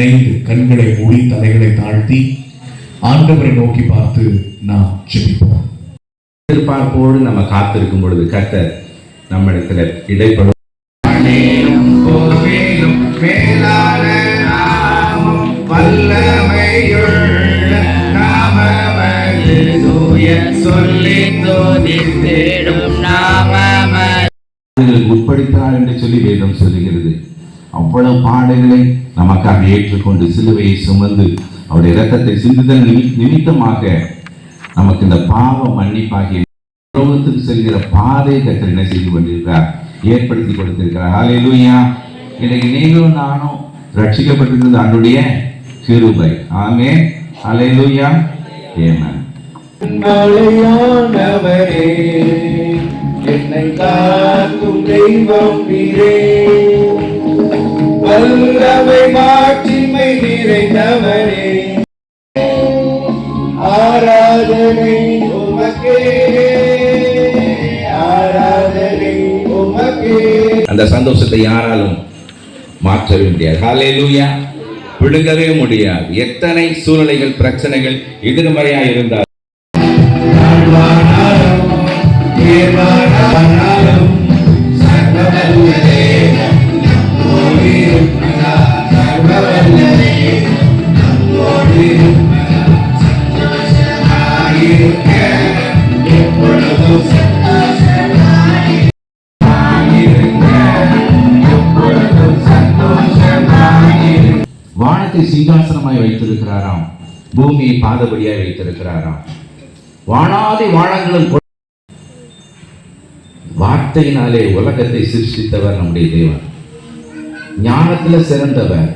இணைந்து கண்களை மூடி தலைகளை தாழ்த்தி ஆண்டவரை நோக்கி பார்த்து நாம் ஜெபிப்போம். எதிர்பார்ப்போடு நம்ம காத்திருக்கும் பொழுது கர்த்தர் நம்மிடத்துல இடைப்படும். உட்படுத்தினார் என்று சொல்லி வேதம் சொல்லுகிறது. அவ்வளவு பாடுகளை நமக்காக ஏற்றுக்கொண்டு சிலுவையை சுமந்து அவருடைய இரத்தத்தை சிந்துதல் நிமித்தமாக நமக்கு இந்த பாவ மன்னிப்பாகிய உலகத்துக்கு செல்கிற பாதை கர்த்தர் என்ன செய்து கொண்டிருக்கிறார், ஏற்படுத்தி கொடுத்திருக்கிறார். ஹல்லேலூயா. இன்னைக்கு நீங்களும் நானும் ரட்சிக்கப்பட்டிருக்கிறது அவருடைய கிருபை. ஆமென். ஹல்லேலூயா. ஆமென். மலையானவரே, என்னை காக்கும் தெய்வம் நீரே, வல்லமை மாட்சிமை நிறைந்தவரே, ஆராதனை உமக்கே, ஆராதனை உமக்கே. அந்த சந்தோஷத்தை யாராலும் மாற்றவே முடியாது. ஹல்லேலூயா. விழுங்கவே முடியாது. எத்தனை சூழ்நிலைகள், பிரச்சனைகள் எதிர்மறையாக இருந்தால் வானத்தை சிங்காசனமாய் வைத்திருக்கிறாராம், பூமியை பாதபடியாய் வைத்திருக்கிறாராம். வானாதி வானங்களும் வார்த்தையினாலே உலகத்தை சிருஷ்டித்தவர் நம்முடைய தேவன். ஞானத்துல சிறந்தவர்.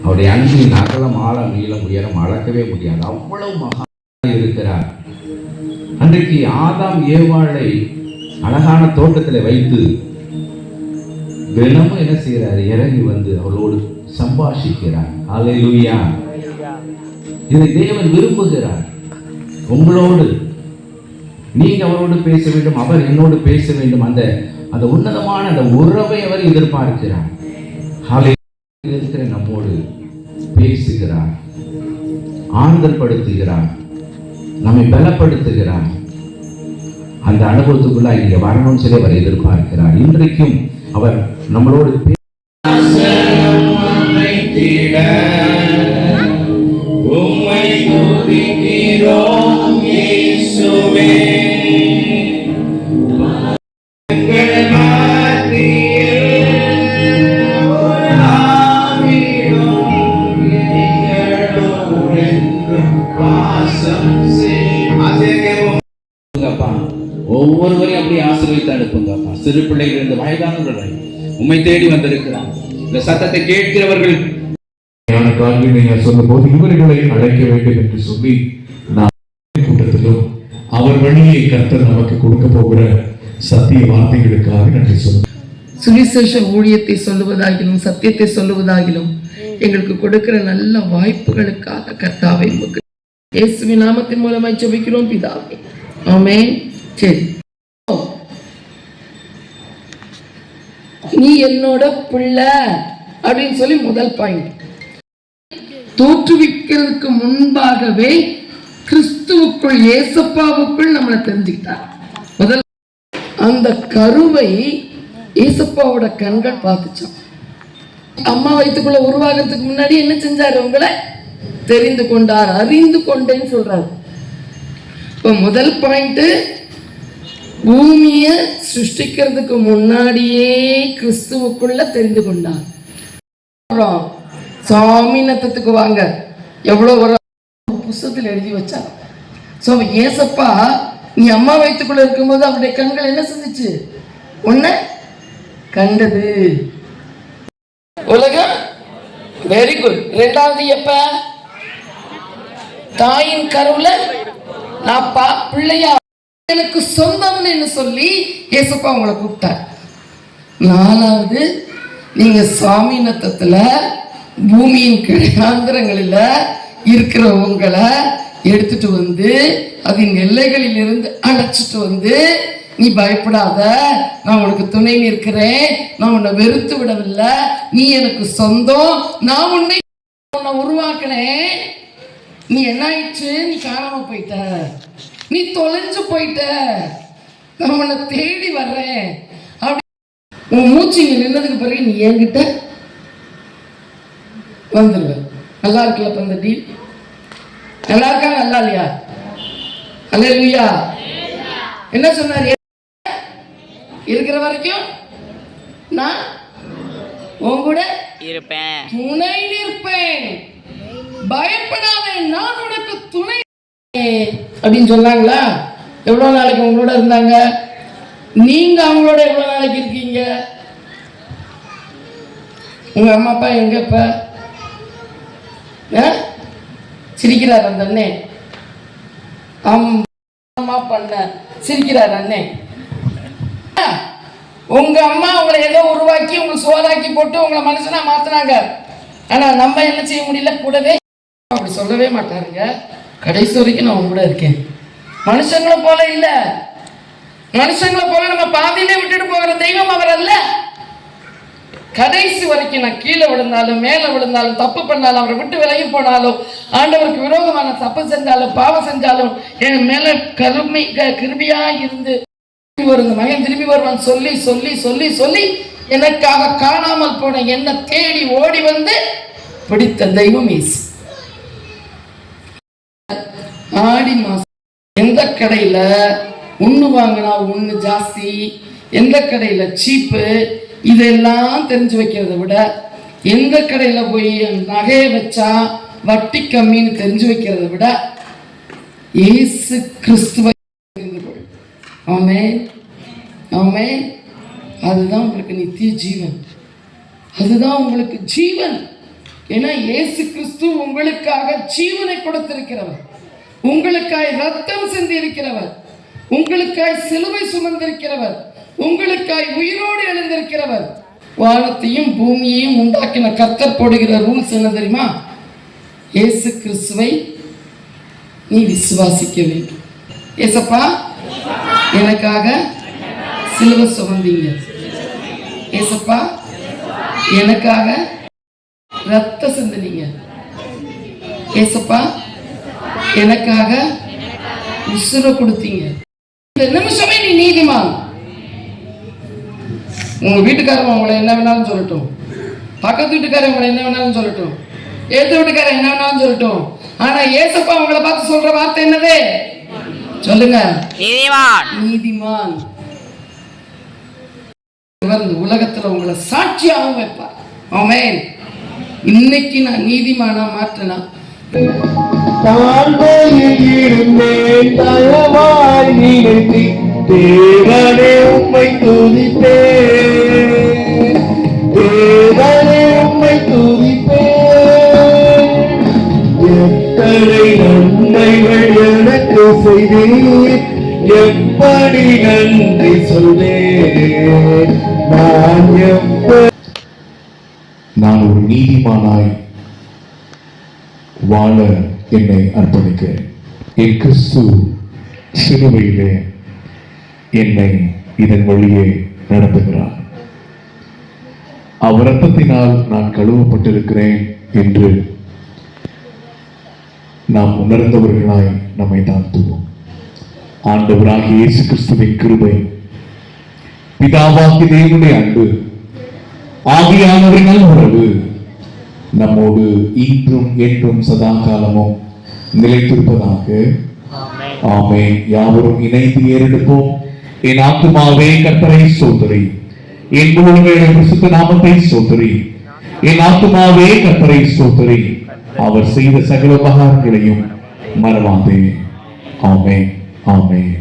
அவருடைய அன்பின் அகலம், ஆழம், நீளம், உயரம் அளக்கவே முடியாது. அவ்வளவு மகா இருக்கிறார். அன்றைக்கு ஆதாம் ஏவாளை அழகான தோட்டத்தில் வைத்து தினமும் என்ன செய்யறார், இறங்கி வந்து அவளோடு சம்பாஷிக்கிறார். ஹல்லேலூயா. இதை தேவன் விரும்புகிறார். உங்களோடு நீங்க அவரோடு பேச வேண்டும், அவர் என்னோடு பேச வேண்டும். அந்த உன்னதமான அந்த உறவை அவர் எதிர்பார்க்கிறார். இருக்கிற நம்மோடு பேசுகிறார், ஆறுதல் படுத்துகிறார், நம்மை பலப்படுத்துகிறார். அந்த அனுபவத்துக்குள்ள இங்க வரணும்னு சொல்லி அவர் எதிர்பார்க்கிறார். இன்றைக்கும் அவர் நம்மளோடு ஒவ்வொருவரையும் அப்படி ஆசீர்வதித்து அனுப்புங்கப்பா. சிறு பிள்ளைகள், இந்த வயதானவர்கள் உம்மை தேடி வந்திருக்கிறார். இந்த சத்தத்தை கேட்கிறவர்கள் சொன்ன போது இவர்களை அழைக்க வேண்டும் என்று சொல்லி கூட்டத்திலும் அவர் வழியை கர்த்தர் நமக்கு கொடுக்க போகிற சத்திய வார்த்தைகளுக்காக நன்றி சொல்லுங்கள். சுவிசேஷ ஊழியத்தை சொல்லுவதாகிலும் சத்தியத்தை சொல்லுவதாகிலும் எங்களுக்கு கொடுக்கிற நல்ல வாய்ப்புகளுக்காக கர்த்தாவை இயேசுவின் நாமத்தின் மூலமாய் ஜெபிக்கிறோம் பிதாவே. ஆமென். சரி, நீ என்னோட பிள்ளை அப்படின்னு சொல்லி முதல் பாயிண்ட். தோற்றுவிக்கிறதுக்கு முன்பாகவே கிறிஸ்துவுக்குள், ஏசப்பாவுக்குள் நம்மளை தெரிஞ்சுக்கிட்டார். முதல் அந்த கருவை ஏசப்பாவோட கண்கள் பார்த்துச்சான். அம்மா வயிற்றுக்குள்ள உருவாகிறதுக்கு முன்னாடி என்ன செஞ்சாரு, உங்களை தெரிந்து கொண்டார், அறிந்து கொண்டேன்னு சொல்றாரு. இப்ப முதல் பாயிண்ட், பூமிய சிருஷ்டிக்கிறதுக்கு முன்னாடியே கிறிஸ்துவுக்குள்ள தெரிந்து கொண்டார். சாமினத்துக்கு வாங்க, எவ்வளவு ஒரு புஸ்தகத்தில் எழுதி வச்சார். சோ ஏசப்பா நீ அம்மா வயிற்றுக்குள்ள இருக்கும்போது அவருடைய கண்கள் என்ன செஞ்சுச்சு, உன்னை கண்டது. உலகம் வெரி குட். இரண்டாவது எப்ப, தாயின் கருவுல நான் பிள்ளையா எனக்கு சொந்தம்னு சொல்லி ஏசப்பா உங்களை கூப்பிட்டார். நாலாவது, நீங்க சுவாமிநத்தத்துல பூமியின் கிழாந்திரங்களில் இருக்கிற உங்களை எடுத்துட்டு வந்து அதன் எல்லைகளில் இருந்து அழைச்சிட்டு வந்து நீ பயப்படாத, நான் உனக்கு துணை நிற்கிறேன், நான் உன்னை வெறுத்து விடவில்லை, நீ எனக்கு சொந்தம், நான் உன்னை உருவாக்கினேன். நீ என்ன ஆயிடுச்சு? நீ காணாம போயிட்ட, நீ தொலைஞ்சு போயிட்ட, நான் உன்னை தேடி வர்றேன். அப்படி உன் மூச்சு இங்க நின்னதுக்கு பிறகு நீ என்கிட்ட வந்துருவ. நல்லா இருக்குல்ல இந்த டீல்? நல்லா இருக்கா நல்லா இல்லையா? அல்லேலூயா. என்ன சொன்னார்? இருக்கிற வரைக்கும் நான் உன் கூட இருப்பேன், துணை நிற்பேன், பயப்படாதே, நான் உனக்கு துணை அப்படின்னு சொன்னாங்களா? எவ்வளவு நாளைக்கு உங்களோட இருந்தாங்க? நீங்க அவங்களோட எவ்வளவு நாளைக்கு இருக்கீங்க? உங்க அம்மா அப்பா எங்க? இப்ப சிரிக்கிறார் அந்த அண்ணே. அம்மா பண்ண சிரிக்கிறார் அண்ணே. உங்க அம்மா உங்களை ஏதோ உருவாக்கி உங்களை சோதாக்கி போட்டு உங்களை மனுஷனா மாத்தினாங்க. ஆனா நம்ம என்ன செய்ய முடியல? கூடவே அப்படி சொல்லவே மாட்டாருங்க. கடைசி வரைக்கும் நான் உங்க கூட இருக்கேன். மனுஷங்களை போல இல்ல, மனுஷங்களை போல நம்ம பாதியிலே விட்டுட்டு போகிற தெய்வம் அவர் அல்ல. கடைசி வரைக்கும் நான் கீழே விழுந்தாலும் மேல விழுந்தாலும் தப்பு பண்ணாலும் அவரை விட்டு விலகி போனாலும் ஆண்டவருக்கு விரோதமான தப்பு செஞ்சாலும் பாவம் செஞ்சாலும் என் மேல கிருபியா இருந்து ஒரு மகன் திரும்பி வருவான் சொல்லி சொல்லி சொல்லி சொல்லி எனக்காக காணாமல் போன என்ன தேடி ஓடி வந்து பிடித்த தெய்வம் இயேசு. ஆடி மாசம் எந்த கடையில ஒண்ணு வாங்கினா ஒண்ணு ஜாஸ்தி, எந்த கடையில சீப்பு, இதெல்லாம் தெரிஞ்சு வைக்கிறத விட எந்த கடையில போய் நகையை வச்சா வட்டி கம்மின்னு தெரிஞ்சு வைக்கிறத விட இயேசு கிறிஸ்துவை தெரிந்து கொள். ஆமென், ஆமென். அதுதான் உங்களுக்கு நித்திய ஜீவன், அதுதான் உங்களுக்கு ஜீவன். ஏன்னா இயேசு கிறிஸ்து உங்களுக்காக ஜீவனை கொடுத்திருக்கிறவர், உங்களுக்காய் ரத்தம் சிந்தி இருக்கிறவர், உங்களுக்காய் சிலுவை சுமந்திருக்கிறவர், உங்களுக்காய் உயிரோடு எழுந்திருக்கிறவர். வானத்தையும் பூமியையும் உண்டாக்கின கர்த்தர் போடுகிற ரூல்ஸ் என்ன தெரியுமா? இயேசு கிறிஸ்துவை நீ விசுவாசிக்க வேண்டும். ஏசப்பா எனக்காக சிலுவை சுமந்தீங்க, ஏசப்பா எனக்காக ரத்த சிந்தினீங்க, ஏசப்பா எனக்காக உசுரை கொடுத்தீங்க. இந்த நிமிஷமே நீ நீதிமான். உங்க வீட்டுக்காரங்க உங்களை என்ன வேணாலும் சொல்லட்டும், பக்கத்து வீட்டுக்காரங்க உங்களை என்ன வேணாலும் சொல்லட்டும், ஏத்து வீட்டுக்காரன் என்ன வேணாலும் சொல்லட்டும், ஆனா ஏசப்பா உங்களை பார்த்து சொல்ற வார்த்தை என்னது? சொல்லுங்க, நீதிமான். இவர் இந்த உலகத்துல உங்களை சாட்சியாகவும் வைப்பார். ஆமென். இன்னைக்கு நான் நீதிமானா மாற்றினா தாழ்மையில் இருந்தேன் தயவாய் நினைத்தி தேவனே உம்மை துதிப்பேன், தேவனே உம்மை துதிப்பேன். எத்தனை நன்மைகள் எனக்கு செய்தீர், எப்படி நன்றி சொல்வேன். நான் ஒரு நீதிமானாய் வாழ என்னை அர்ப்பணிக்கிறேன். என் கிறிஸ்து சிலுவையிலே என்னை இதன் வழியே நடத்துகிறார். அவர் ரத்தத்தினால் நான் கழுவப்பட்டிருக்கிறேன் என்று நாம் உணர்ந்தவர்களாய் நம்மை தாழ்த்துவோம். ஆண்டவராகிய இயேசு கிறிஸ்துவின் கிருபை, பிதாவாகிய தேவனுடைய அன்பு, ஆவியானவரின் உறவு நம்மோடு இன்றும் என்றும் சதா காலமும் நிலைத்திருப்பதாக. ஆமென். யாவரும் இணைந்து ஏறெடுப்போம். என் ஆத்துமாவே கர்த்தரை ஸ்தோத்திரி, என் முழுமையுடைய பரிசுத்த நாமத்தை ஸ்தோத்திரி. என் ஆத்துமாவே கர்த்தரை ஸ்தோத்திரி, அவர் செய்த சகல உபகாரங்களையும் மறவாதே. ஆமென், ஆமென்.